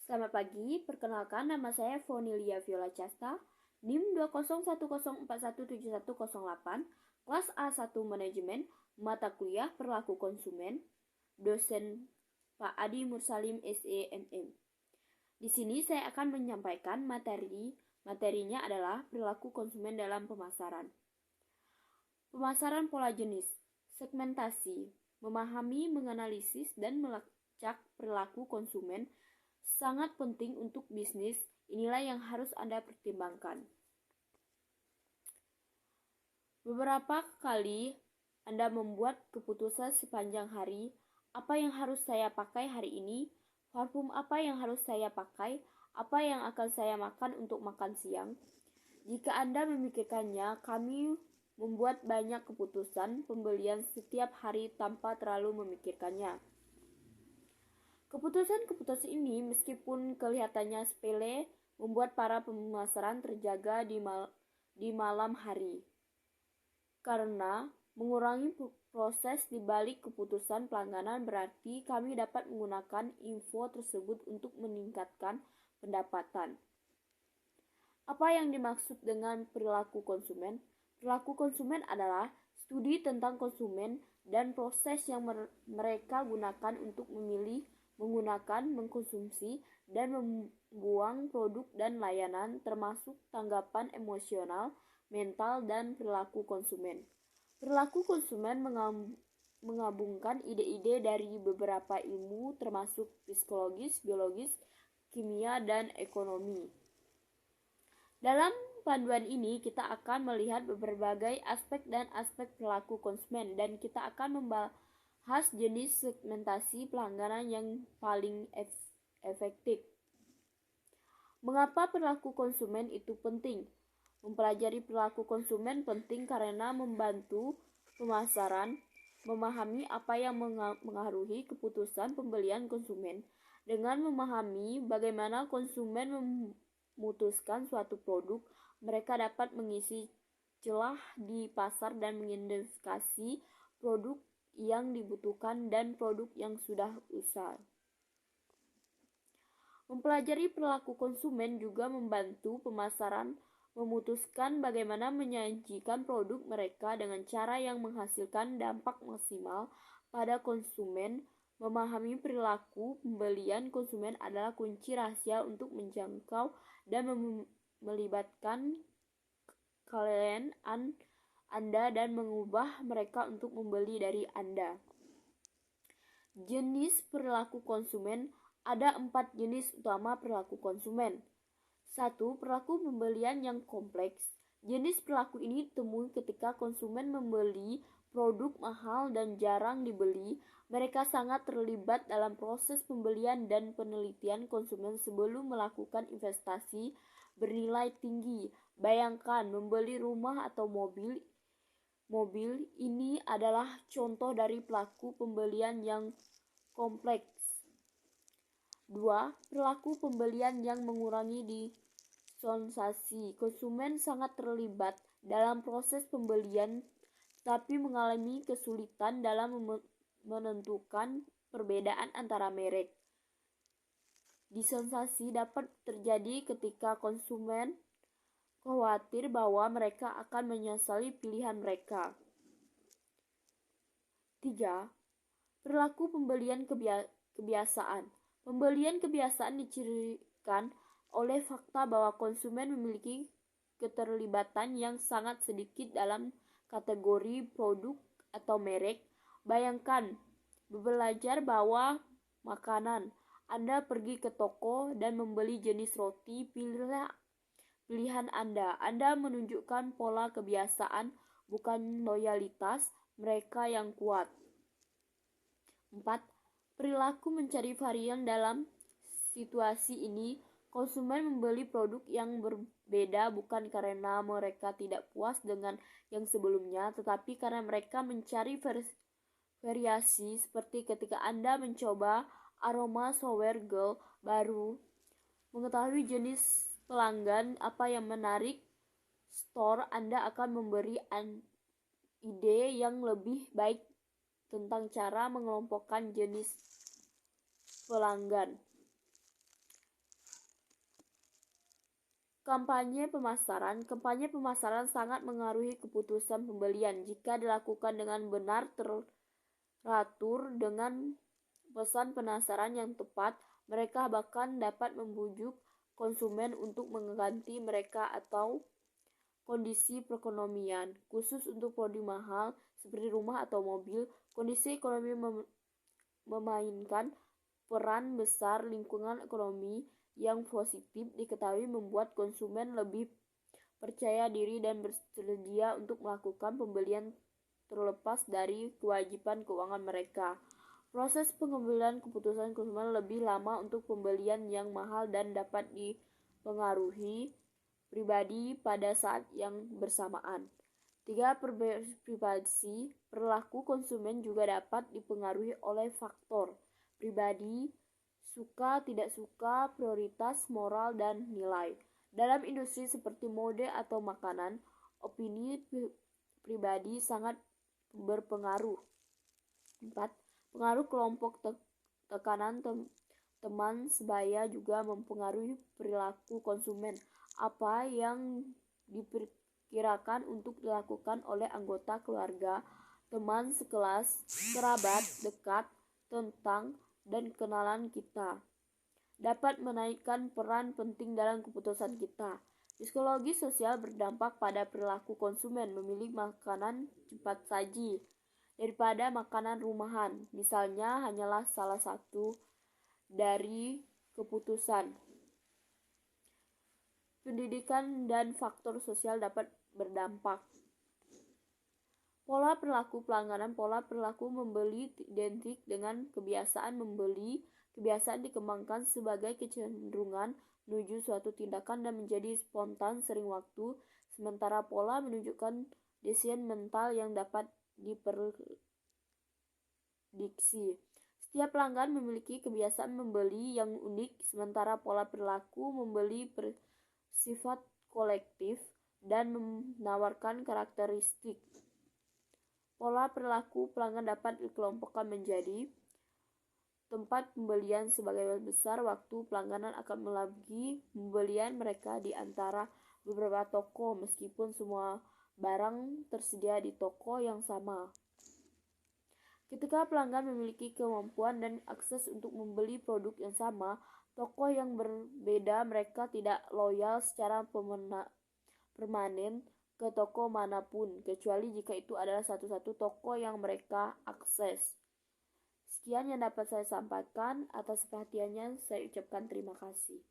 Selamat pagi, perkenalkan nama saya Vonilia Viola Casta, NIM 20110417108, kelas A1 Manajemen, mata kuliah Perilaku Konsumen, dosen Pak Adi Mursalim SEMM. Di sini saya akan menyampaikan materinya adalah perilaku konsumen dalam pemasaran. Pemasaran pola jenis, segmentasi, memahami, menganalisis, dan melacak perilaku konsumen sangat penting untuk bisnis. Inilah yang harus Anda pertimbangkan. Beberapa kali Anda membuat keputusan sepanjang hari, apa yang harus saya pakai hari ini, parfum apa yang harus saya pakai, apa yang akan saya makan untuk makan siang. Jika Anda memikirkannya, kami membuat banyak keputusan pembelian setiap hari tanpa terlalu memikirkannya. Keputusan-keputusan ini meskipun kelihatannya sepele, membuat para pemasaran terjaga di malam hari. Karena mengurangi proses di balik keputusan pelanggaran berarti kami dapat menggunakan info tersebut untuk meningkatkan pendapatan. Apa yang dimaksud dengan perilaku konsumen? Perilaku konsumen adalah studi tentang konsumen dan proses yang mereka gunakan untuk memilih, menggunakan, mengkonsumsi, dan membuang produk dan layanan, termasuk tanggapan emosional, mental, dan perilaku konsumen. Perilaku konsumen menggabungkan ide-ide dari beberapa ilmu termasuk psikologis, biologis, kimia, dan ekonomi. Dalam panduan ini kita akan melihat berbagai aspek dan aspek perilaku konsumen dan kita akan membahas jenis segmentasi pelanggan yang paling efektif. Mengapa perilaku konsumen itu penting? Mempelajari perilaku konsumen penting karena membantu pemasaran memahami apa yang mengaruhi keputusan pembelian konsumen. Dengan memahami bagaimana konsumen memutuskan suatu produk, mereka dapat mengisi celah di pasar dan mengidentifikasi produk yang dibutuhkan dan produk yang sudah usai. Mempelajari perilaku konsumen juga membantu pemasaran memutuskan bagaimana menyajikan produk mereka dengan cara yang menghasilkan dampak maksimal pada konsumen. Memahami perilaku pembelian konsumen adalah kunci rahasia untuk menjangkau dan melibatkan klien Anda dan mengubah mereka untuk membeli dari Anda. Jenis perilaku konsumen. Ada 4 jenis utama perilaku konsumen. 1. Perilaku pembelian yang kompleks. Jenis perilaku ini ditemui ketika konsumen membeli produk mahal dan jarang dibeli. Mereka sangat terlibat dalam proses pembelian dan penelitian konsumen sebelum melakukan investasi bernilai tinggi. Bayangkan membeli rumah atau mobil. Ini adalah contoh dari perilaku pembelian yang kompleks. 2. Perilaku pembelian yang mengurangi disonsasi. Konsumen sangat terlibat dalam proses pembelian tapi mengalami kesulitan dalam menentukan perbedaan antara merek. Disonsasi dapat terjadi ketika konsumen khawatir bahwa mereka akan menyesali pilihan mereka. 3. Perilaku pembelian kebiasaan. Pembelian kebiasaan dicirikan oleh fakta bahwa konsumen memiliki keterlibatan yang sangat sedikit dalam kategori produk atau merek. Bayangkan belajar bahwa makanan. Anda pergi ke toko dan membeli jenis roti, pilihlah pilihan Anda. Anda menunjukkan pola kebiasaan, bukan loyalitas mereka yang kuat. 4. Perilaku mencari varian. Dalam situasi ini, konsumen membeli produk yang berbeda bukan karena mereka tidak puas dengan yang sebelumnya, tetapi karena mereka mencari variasi seperti ketika Anda mencoba aroma shower gel baru. Mengetahui jenis pelanggan apa yang menarik store, Anda akan memberi ide yang lebih baik tentang cara mengelompokkan jenis pelanggan. Kampanye pemasaran sangat mengaruhi keputusan pembelian. Jika dilakukan dengan benar, teratur dengan pesan penasaran yang tepat, mereka bahkan dapat membujuk konsumen untuk mengganti mereka atau kondisi perekonomian. Khusus untuk produk mahal seperti rumah atau mobil, kondisi ekonomi memainkan peran besar. Lingkungan ekonomi yang positif diketahui membuat konsumen lebih percaya diri dan bersedia untuk melakukan pembelian terlepas dari kewajiban keuangan mereka. Proses pengambilan keputusan konsumen lebih lama untuk pembelian yang mahal dan dapat dipengaruhi pribadi pada saat yang bersamaan. 3. Privasi. Perilaku konsumen juga dapat dipengaruhi oleh faktor pribadi, suka tidak suka, prioritas moral, dan nilai. Dalam industri seperti mode atau makanan, opini pribadi sangat berpengaruh. 4. Pengaruh kelompok tekanan teman sebaya juga mempengaruhi perilaku konsumen. Apa yang diperkirakan untuk dilakukan oleh anggota keluarga, teman sekelas, kerabat dekat, tentang dan kenalan kita dapat menaikkan peran penting dalam keputusan kita. Psikologi sosial berdampak pada perilaku konsumen memilih makanan cepat saji daripada makanan rumahan. Misalnya hanyalah salah satu dari keputusan. Pendidikan dan faktor sosial dapat berdampak. Pola perilaku pelanggaran. Pola perilaku membeli identik dengan kebiasaan membeli. Kebiasaan dikembangkan sebagai kecenderungan menuju suatu tindakan dan menjadi spontan sering waktu, sementara pola menunjukkan desain mental yang dapat diprediksi. Setiap pelanggan memiliki kebiasaan membeli yang unik, sementara pola perilaku membeli bersifat kolektif dan menawarkan karakteristik. Pola perilaku pelanggan dapat dikelompokkan menjadi tempat pembelian. Sebagai besar waktu pelanggan akan melakukan pembelian mereka di antara beberapa toko meskipun semua barang tersedia di toko yang sama. Ketika pelanggan memiliki kemampuan dan akses untuk membeli produk yang sama, toko yang berbeda, mereka tidak loyal secara permanen ke toko manapun, kecuali jika itu adalah satu-satu toko yang mereka akses. Sekian yang dapat saya sampaikan. Atas perhatiannya saya ucapkan terima kasih.